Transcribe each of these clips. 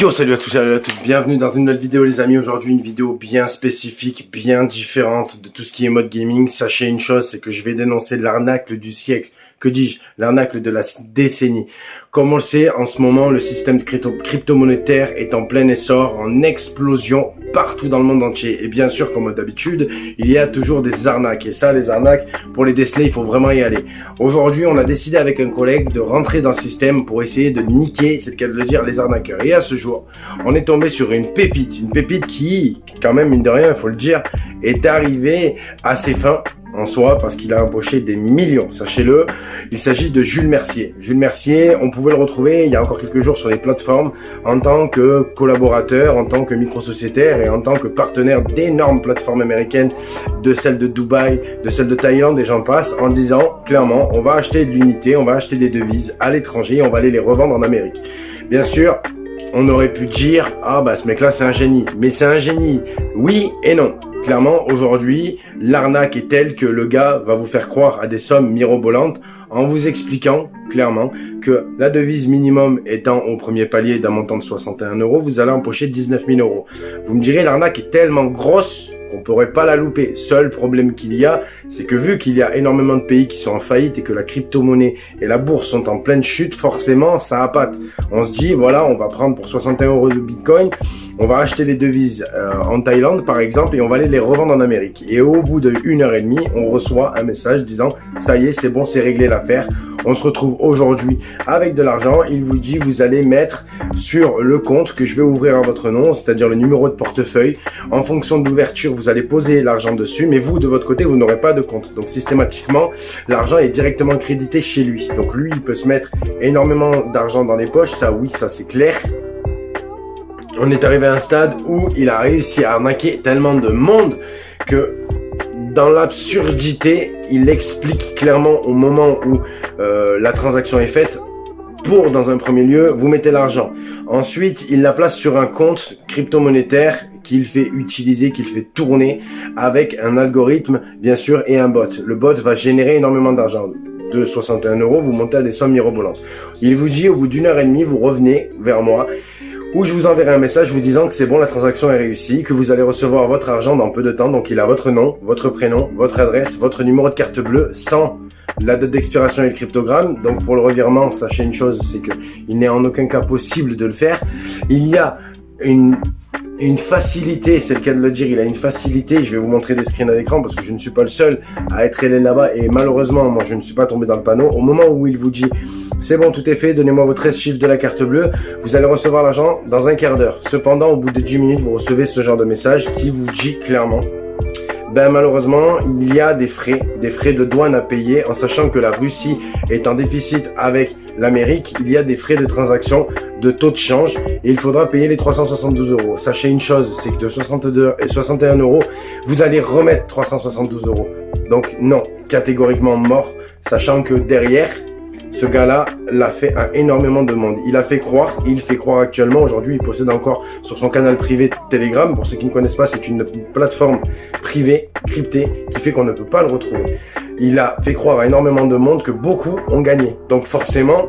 Yo, salut à tous et à toutes, bienvenue dans une nouvelle vidéo les amis. Aujourd'hui une vidéo bien spécifique, bien différente de tout ce qui est mode gaming. Sachez une chose, c'est que je vais dénoncer l'arnaque du siècle. Que dis-je? L'arnaque de la décennie. Comme on le sait, en ce moment, le système crypto-monétaire est en plein essor, en explosion partout dans le monde entier. Et bien sûr, comme d'habitude, il y a toujours des arnaques. Et ça, les arnaques, pour les déceler, il faut vraiment y aller. Aujourd'hui, on a décidé avec un collègue de rentrer dans le système pour essayer de niquer, c'est le cas de le dire, les arnaqueurs. Et à ce jour, on est tombé sur une pépite qui, quand même, mine de rien, il faut le dire, est arrivée à ses fins en soi parce qu'il a empoché des millions, sachez-le. Il s'agit de Jules Mercier. Jules Mercier, on pouvait le retrouver il y a encore quelques jours sur les plateformes en tant que collaborateur, en tant que micro-sociétaire et en tant que partenaire d'énormes plateformes américaines, de celles de Dubaï, de celles de Thaïlande et j'en passe, en disant clairement on va acheter de l'unité, on va acheter des devises à l'étranger et on va aller les revendre en Amérique. Bien sûr, on aurait pu dire ah bah ce mec là c'est un génie, mais c'est un génie, oui et non. Clairement, aujourd'hui, l'arnaque est telle que le gars va vous faire croire à des sommes mirobolantes en vous expliquant clairement que la devise minimum étant au premier palier d'un montant de 61 €, vous allez empocher 19 000 €. Vous me direz, l'arnaque est tellement grosse qu'on pourrait pas la louper. Seul problème qu'il y a, c'est que vu qu'il y a énormément de pays qui sont en faillite et que la crypto-monnaie et la bourse sont en pleine chute, forcément, ça appâte. On se dit, voilà, on va prendre pour 61 € de Bitcoin, on va acheter les devises en Thaïlande, par exemple, et on va aller les revendre en Amérique. Et au bout de 1h30, on reçoit un message disant, ça y est, c'est bon, c'est réglé l'affaire. On se retrouve aujourd'hui avec de l'argent. Il vous dit, vous allez mettre sur le compte que je vais ouvrir à votre nom, c'est-à-dire le numéro de portefeuille. En fonction de l'ouverture, vous allez poser l'argent dessus, mais vous, de votre côté, vous n'aurez pas de compte. Donc, systématiquement, l'argent est directement crédité chez lui. Donc, lui, il peut se mettre énormément d'argent dans les poches. Ça, oui, ça, c'est clair. On est arrivé à un stade où il a réussi à arnaquer tellement de monde que dans l'absurdité, il explique clairement au moment où la transaction est faite, pour, dans un premier lieu, vous mettez l'argent. Ensuite, il la place sur un compte crypto-monétaire qu'il fait utiliser, qu'il fait tourner avec un algorithme, bien sûr, et un bot. Le bot va générer énormément d'argent. De 61 €, vous montez à des sommes mirobolantes. Il vous dit, au bout d'1h30, vous revenez vers moi, où je vous enverrai un message vous disant que c'est bon, la transaction est réussie, que vous allez recevoir votre argent dans peu de temps. Donc il a votre nom, votre prénom, votre adresse, votre numéro de carte bleue, sans la date d'expiration et le cryptogramme. Donc pour le revirement, sachez une chose, c'est que il n'est en aucun cas possible de le faire. Il y a une facilité, c'est le cas de le dire, il a une facilité, je vais vous montrer des screens à l'écran parce que je ne suis pas le seul à être allé là-bas et malheureusement, moi je ne suis pas tombé dans le panneau. Au moment où il vous dit, c'est bon, tout est fait, donnez-moi vos 13 chiffres de la carte bleue, vous allez recevoir l'argent dans un quart d'heure. Cependant, au bout de 10 minutes, vous recevez ce genre de message qui vous dit clairement, ben malheureusement, il y a des frais de douane à payer en sachant que la Russie est en déficit avec l'Amérique, il y a des frais de transaction, de taux de change et il faudra payer les 372 €. Sachez une chose, c'est que de 62 et 61 €, vous allez remettre 372 €. Donc non, catégoriquement mort, sachant que derrière, ce gars-là l'a fait à énormément de monde. Il a fait croire, il fait croire actuellement, aujourd'hui il possède encore sur son canal privé Telegram, pour ceux qui ne connaissent pas, c'est une plateforme privée, cryptée, qui fait qu'on ne peut pas le retrouver. Il a fait croire à énormément de monde que beaucoup ont gagné. Donc forcément,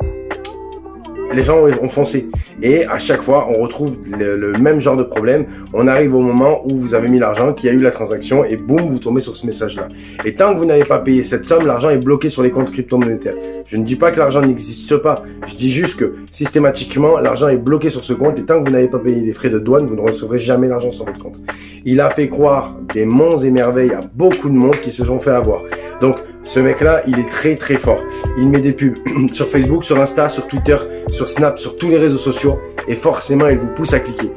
les gens ont foncé. Et à chaque fois, on retrouve le même genre de problème. On arrive au moment où vous avez mis l'argent, qu'il y a eu la transaction, et boum, vous tombez sur ce message-là. Et tant que vous n'avez pas payé cette somme, l'argent est bloqué sur les comptes crypto-monétaires. Je ne dis pas que l'argent n'existe pas. Je dis juste que, systématiquement, l'argent est bloqué sur ce compte, et tant que vous n'avez pas payé les frais de douane, vous ne recevrez jamais l'argent sur votre compte. Il a fait croire des monts et merveilles à beaucoup de monde qui se sont fait avoir. Donc, ce mec-là, il est très très fort. Il met des pubs sur Facebook, sur Insta, sur Twitter, sur Snap, sur tous les réseaux sociaux. Et forcément, il vous pousse à cliquer.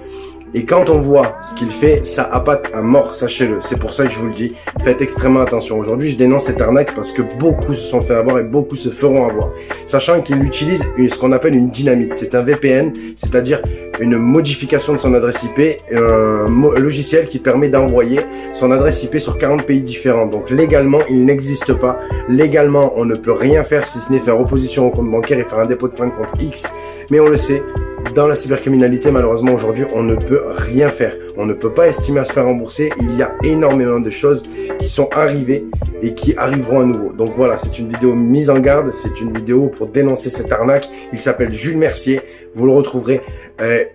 Et quand on voit ce qu'il fait, ça appâte à mort, sachez-le. C'est pour ça que je vous le dis. Faites extrêmement attention. Aujourd'hui, je dénonce cette arnaque parce que beaucoup se sont fait avoir et beaucoup se feront avoir. Sachant qu'il utilise ce qu'on appelle une dynamite. C'est un VPN, c'est-à-dire une modification de son adresse IP, un logiciel qui permet d'envoyer son adresse IP sur 40 pays différents. Donc légalement, il n'existe pas. Légalement, on ne peut rien faire si ce n'est faire opposition au compte bancaire et faire un dépôt de plainte contre X. Mais on le sait, dans la cybercriminalité, malheureusement, aujourd'hui, on ne peut rien faire. On ne peut pas estimer à se faire rembourser. Il y a énormément de choses qui sont arrivées et qui arriveront à nouveau. Donc voilà, c'est une vidéo mise en garde, c'est une vidéo pour dénoncer cette arnaque. Il s'appelle Jules Mercier, vous le retrouverez.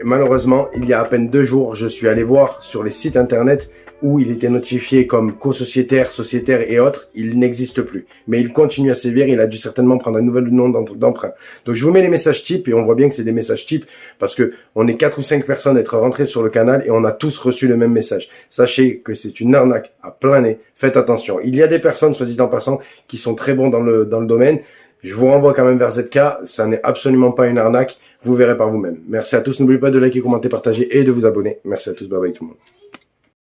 Malheureusement, il y a à peine 2 jours, je suis allé voir sur les sites internet où il était notifié comme co-sociétaire, sociétaire et autres, il n'existe plus. Mais il continue à sévir, il a dû certainement prendre un nouvel nom d'emprunt. Donc je vous mets les messages types et on voit bien que c'est des messages types parce que on est 4 ou 5 personnes à être rentrées sur le canal et on a tous reçu le même message. Sachez que c'est une arnaque à plein nez, faites attention. Il y a des personnes, soit dit en passant, qui sont très bons dans le domaine. Je vous renvoie quand même vers ZK, ça n'est absolument pas une arnaque, vous verrez par vous-même. Merci à tous, n'oubliez pas de liker, commenter, partager et de vous abonner. Merci à tous, bye bye tout le monde.